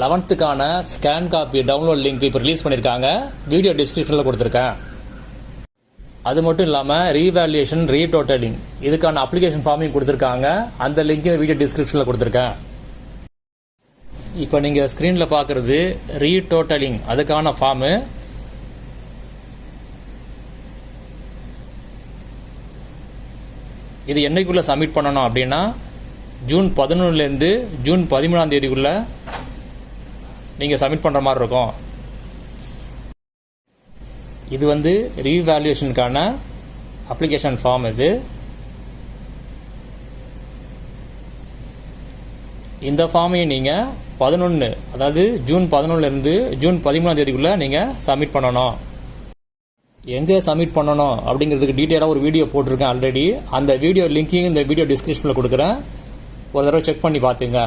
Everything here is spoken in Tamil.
11th scan copy download link இப்போ ரிலீஸ் பண்ணியிருக்காங்க. வீடியோ டிஸ்கிரிப்ஷனில் கொடுத்துருக்கேன். அது மட்டும் இல்லாமல் ரீவேல்யூஷன் ரீடோட்டலிங் இதுக்கான அப்ளிகேஷன் ஃபார்மையும் கொடுத்துருக்காங்க. அந்த லிங்க்கு வீடியோ டிஸ்கிரிப்ஷனில் கொடுத்துருக்கேன். இப்போ நீங்கள் ஸ்க்ரீனில் பார்க்குறது ரீடோட்டலிங் அதுக்கான ஃபார்மு. இது என்னைக்குள்ளே சப்மிட் பண்ணணும் அப்படின்னா ஜூன் 11லேருந்து ஜூன் 13 நீங்கள் சப்மிட் பண்ணுற மாதிரி இருக்கும். இது ரீவேல்யூஷனுக்கான அப்ளிகேஷன் ஃபார்ம். இந்த ஃபார்மையும் நீங்கள் 11 அதாவது ஜூன் 11லேருந்து ஜூன் 13 நீங்கள் சப்மிட் பண்ணணும். எங்கே சப்மிட் பண்ணணும் அப்படிங்கிறதுக்கு டீட்டெயிலாக ஒரு வீடியோ போட்டிருக்கேன் ஆல்ரெடி. அந்த வீடியோ லிங்கையும் இந்த வீடியோ டிஸ்கிரிப்ஷனில் கொடுக்குறேன். ஒரு தடவை செக் பண்ணி பார்த்துங்க.